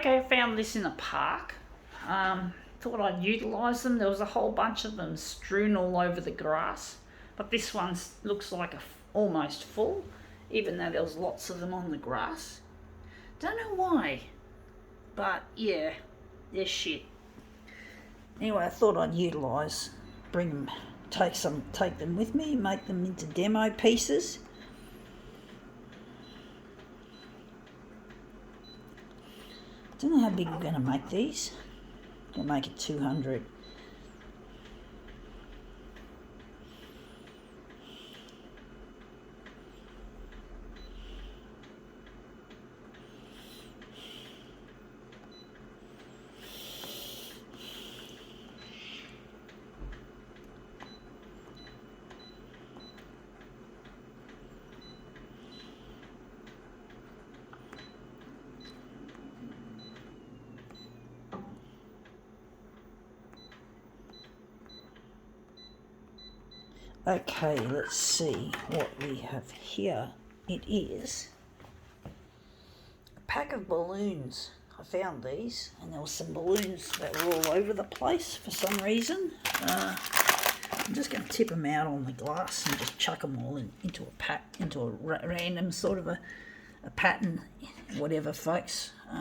Okay, I found this in a park. Thought I'd utilise them. There was a whole bunch of them strewn all over the grass, but this one looks like almost full, even though there was lots of them on the grass. Don't know why, but yeah, they're shit. Anyway, I thought I'd utilise, bring them, take them with me, make them into demo pieces. Don't know how big we're going to make these. Going to make it 200. Okay, let's see what we have here. It is a pack of balloons. I found these, and there were some balloons that were all over the place for some reason. I'm just going to tip them out on the glass and just chuck them all into a random sort of a pattern, whatever, folks. So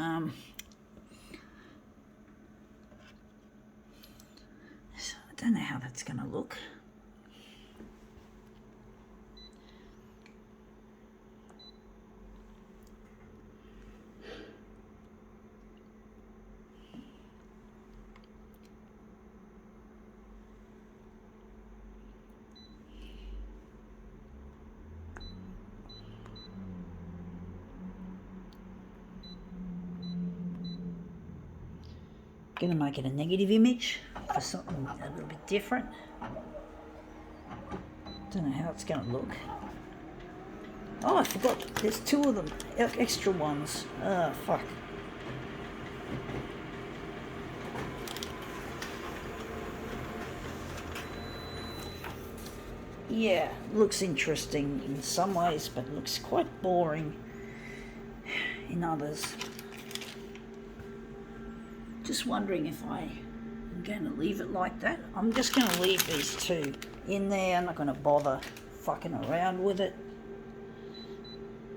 I don't know how that's going to look. Going to make it a negative image for something a little bit different. Don't know how it's going to look. Oh, I forgot. There's two of them. Extra ones. Oh, fuck. Yeah, looks interesting in some ways, but looks quite boring in others. Just wondering if I'm going to leave it like that. I'm just going to leave these two in there. I'm not going to bother fucking around with it.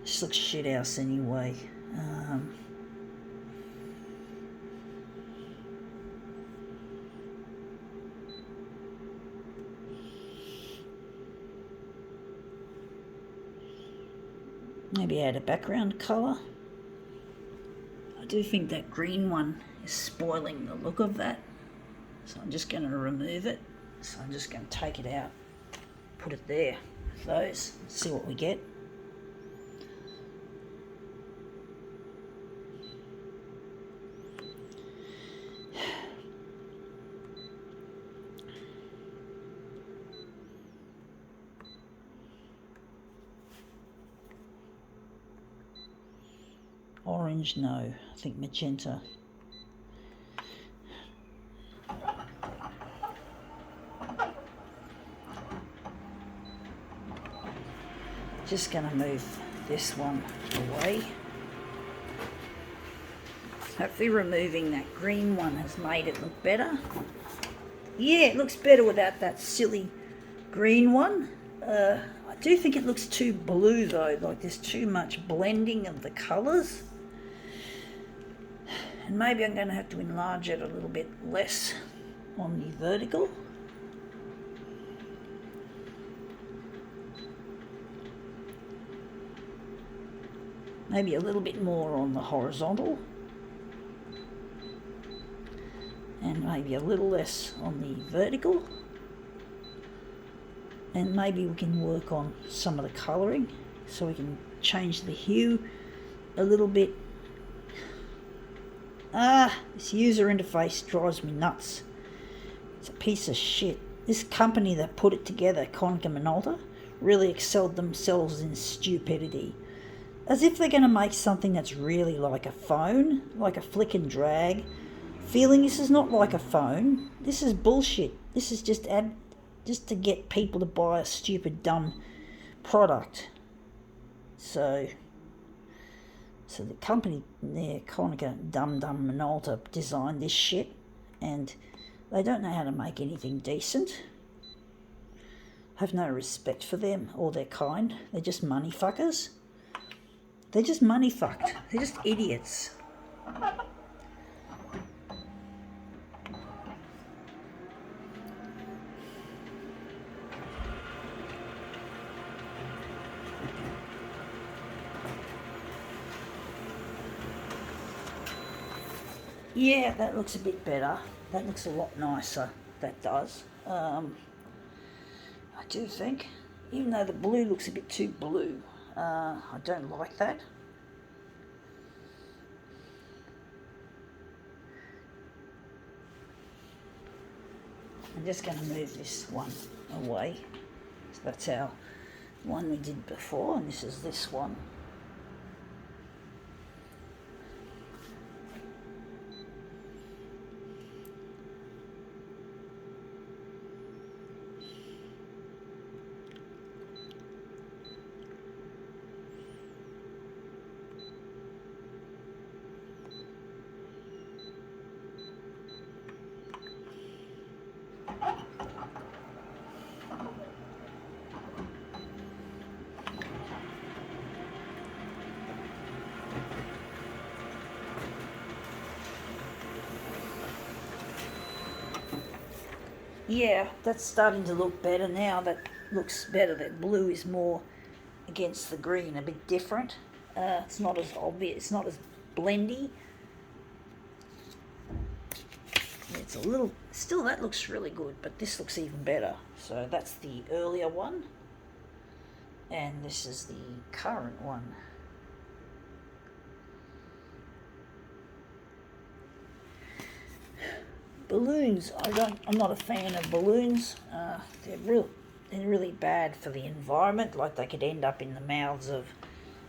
This looks shit house anyway. Maybe add a background colour. I do think that green one is spoiling the look of that, so I'm just going to remove it. So I'm just going to take it out, put it there with those, see what we get. Orange, no, I think magenta. Just going to move this one away. Hopefully removing that green one has made it look better. Yeah, it looks better without that silly green one. I do think it looks too blue though, like there's too much blending of the colours. And maybe I'm going to have to enlarge it a little bit less on the vertical. Maybe a little bit more on the horizontal. And maybe a little less on the vertical. And maybe we can work on some of the colouring so we can change the hue a little bit. This user interface drives me nuts. It's a piece of shit. This company that put it together, Konica Minolta, really excelled themselves in stupidity. As if they're going to make something that's really like a phone, like a flick and drag. Feeling this is not like a phone. This is bullshit. This is just to get people to buy a stupid, dumb product. So So the company there, Konica Dum Dum Minolta, designed this shit, and they don't know how to make anything decent. Have no respect for them or their kind. They're just money fuckers. They're just money fucked. They're just idiots. Yeah, that looks a bit better. That looks a lot nicer. That does. I do think. Even though the blue looks a bit too blue. I don't like that. I'm just going to move this one away. So that's our one we did before, and this is this one. Yeah, that's starting to look better now. That looks better. That blue is more against the green, a bit different. It's not as obvious, it's not as blendy. It's a little, still that looks really good, but this looks even better. So that's the earlier one, and this is the current one. Balloons, I'm not a fan of balloons. They're really bad for the environment. Like, they could end up in the mouths of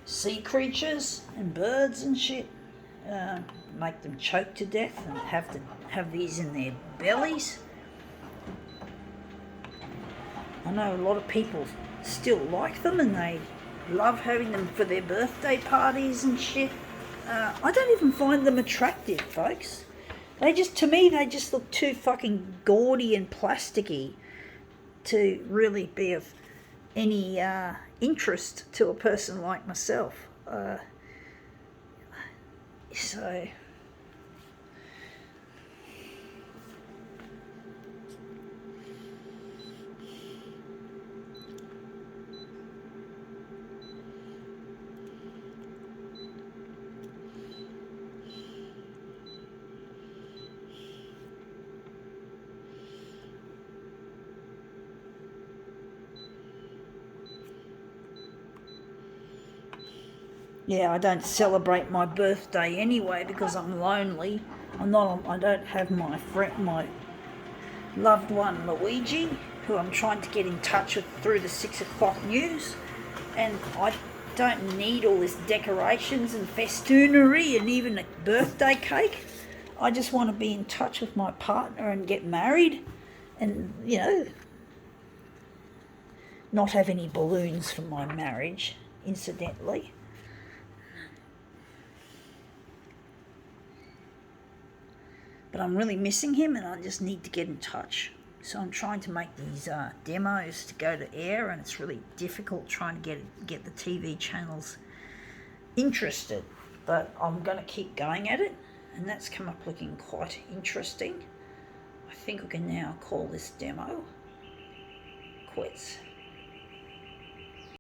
sea creatures and birds and shit. Make them choke to death and have to have these in their bellies. I know a lot of people still like them and they love having them for their birthday parties and shit. I don't even find them attractive, folks. To me, they just look too fucking gaudy and plasticky to really be of any interest to a person like myself. So... yeah, I don't celebrate my birthday anyway because I'm lonely. I don't have my loved one Luigi, who I'm trying to get in touch with through the 6 o'clock news, and I don't need all this decorations and festoonery and even a birthday cake. I just want to be in touch with my partner and get married, and not have any balloons for my marriage, incidentally. But I'm really missing him and I just need to get in touch. So I'm trying to make these demos to go to air, and it's really difficult trying to get the TV channels interested. But I'm going to keep going at it, and that's come up looking quite interesting. I think we can now call this demo quits.